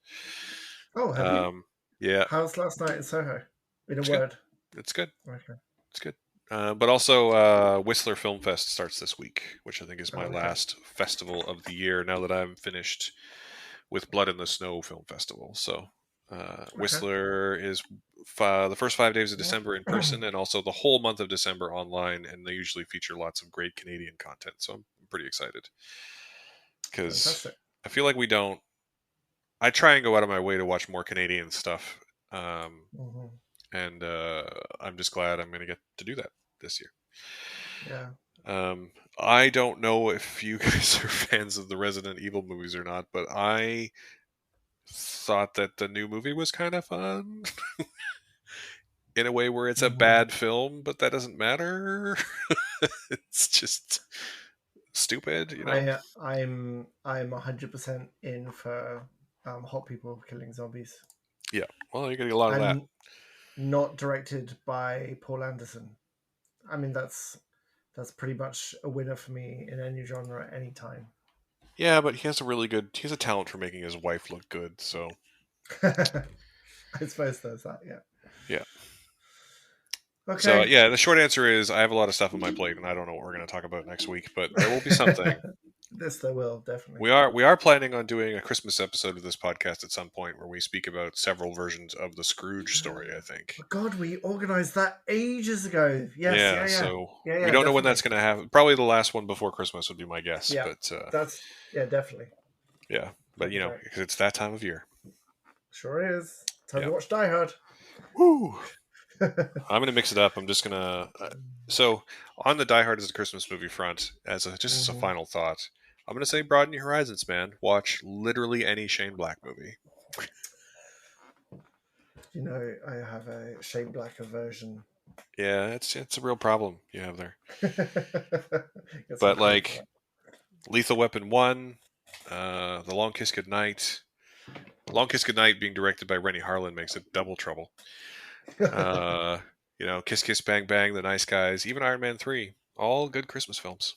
Oh, have you? Yeah. How's Last Night in Soho? In a It's word. Good. It's good. Okay. It's good. But also, Whistler Film Fest starts this week, which I think is my last festival of the year. Now that I'm finished with Blood in the Snow Film Festival, so Whistler is the first 5 days of December in person, and also the whole month of December online. And they usually feature lots of great Canadian content, so I'm pretty excited because I feel like we don't. I try and go out of my way to watch more Canadian stuff Mhm. And I'm just glad I'm going to get to do that this year. Yeah. I don't know if you guys are fans of the Resident Evil movies or not, but I thought that the new movie was kind of fun in a way where it's a Mhm. bad film, but that doesn't matter. It's just stupid, you know? I'm 100% in for hot people killing zombies, Yeah. Well, you're getting a lot of that. and not directed by Paul Anderson. I mean, that's pretty much a winner for me in any genre at any time. Yeah, but he has a talent for making his wife look good, so I suppose there's that. Yeah. yeah. So Okay. yeah, the short answer is I have a lot of stuff on my plate, and I don't know what we're going to talk about next week, but there will be something. This there will definitely. We are planning on doing a Christmas episode of this podcast at some point where we speak about several versions of the Scrooge story, I think. God, we organized that ages ago. Yes, Yeah, yeah, yeah, so yeah, we yeah, don't know when that's definitely. going to happen. Probably the last one before Christmas would be my guess, Yeah, but that's yeah, definitely. yeah, but That'd be you know, great. because it's that time of year. Sure is. Time Yeah. to watch Die Hard. Woo! I'm going to mix it up. I'm just going to so on the Die Hard as a Christmas movie front, just as a Mhm. final thought, I'm going to say broaden your horizons, man. Watch literally any Shane Black movie. You know, I have a Shane Black aversion. Yeah, it's a real problem you have there. Get some But credit for like Lethal Weapon 1, The Long Kiss Goodnight. Long Kiss Goodnight being directed by Rennie Harlan makes it double trouble. that. Uh, Kiss Kiss Bang Bang, The Nice Guys, even Iron Man 3. All good Christmas films.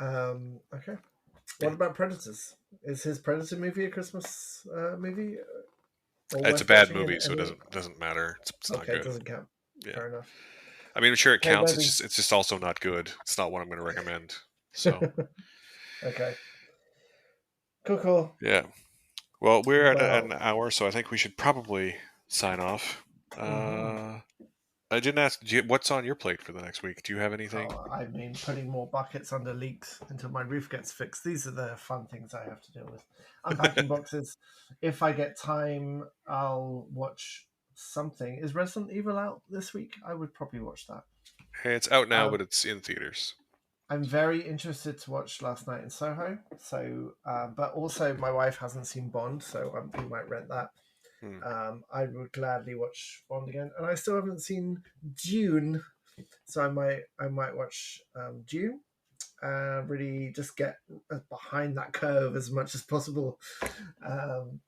Okay. What Yeah. about Predators? Is his Predator movie a Christmas movie or It's a worth bad watching in movie, so it any? doesn't matter. It's not Okay, it good. doesn't count. Yeah. Fair enough. I mean, I'm sure it Okay, counts. maybe. It's just also not good. It's not one I'm going to recommend. So, Okay. Cool, cool. yeah. Well, we're at an Well, hour, so I think we should probably sign off. mhm. I didn't ask, what's on your plate for the next week? Do you have anything? Oh, I mean, putting more buckets under leaks until my roof gets fixed. These are the fun things I have to deal with. Unpacking boxes. If I get time, I'll watch something. Is Resident Evil out this week? I would probably watch that. Hey, it's out now, Um, but it's in theaters. I'm very interested to watch Last Night in Soho. So, but also my wife hasn't seen Bond, so we might rent that. Hmm. I would gladly watch Bond again, and I still haven't seen Dune, so I might watch Dune. Really, just get behind that curve as much as possible, um,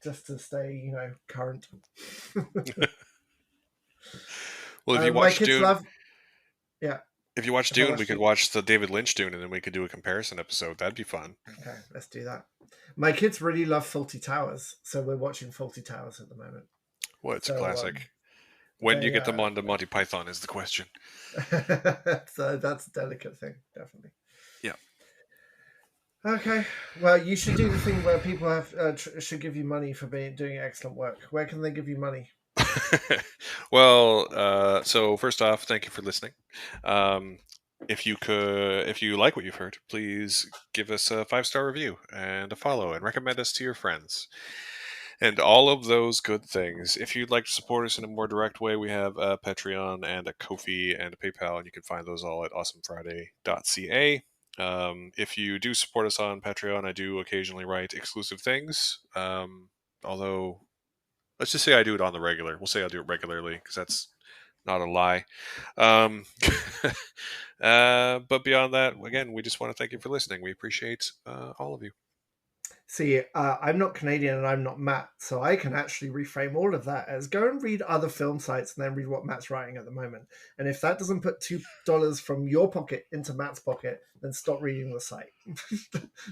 just to stay, current. Well, if you My watch kids Dune, love, yeah. If I We watch could Dune, watch the David Lynch Dune, and then we could do a comparison episode. That'd be fun. okay, let's do that. My kids really love Faulty Towers, so we're watching Faulty Towers at the moment. Well, it's a So classic. When do you they get them onto Monty Python is the question. so that's a delicate thing, definitely. Yeah. Okay, well, you should do the thing where people should give you money for doing excellent work. Where can they give you money? Well, so first off, thank you for listening. Um, if you like what you've heard, please give us a 5-star review and a follow, and recommend us to your friends, and all of those good things. If you'd like to support us in a more direct way, we have a Patreon and a Ko-fi and a PayPal, and you can find those all at awesomefriday.ca. If you do support us on Patreon, I do occasionally write exclusive things. Although, let's just say I do it on the regular. We'll say I'll do it regularly because that's not a lie. Um, but beyond that, again, we just want to thank you for listening. We appreciate all of you. See, I'm not Canadian and I'm not Matt, so I can actually reframe all of that as go and read other film sites and then read what Matt's writing at the moment. And if that doesn't put $2 from your pocket into Matt's pocket, then stop reading the site.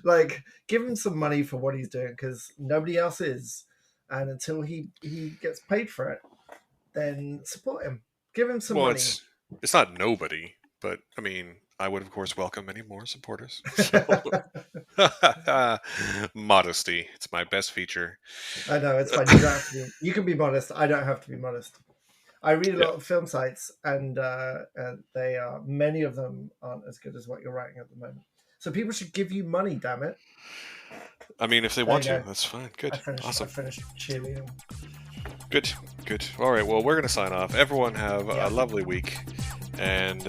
Like, give him some money for what he's doing because nobody else is. And until he gets paid for it, then support him. Give him some Well, money. it's not nobody, but I mean, I would of course welcome any more supporters. So. Modesty, it's my best feature. I know it's fine. You don't have to be. You can be modest. I don't have to be modest. I read a Yeah. lot of film sites, and they are many of them aren't as good as what you're writing at the moment. So people should give you money. Damn it! I mean, if they There you want to, go. that's fine. Good. I finished. I Awesome. finished cheerleading. Good, good. All right, well, we're going to sign off. Everyone have a lovely week, and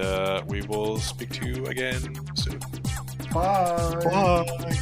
we will speak to you again soon. Bye. Bye.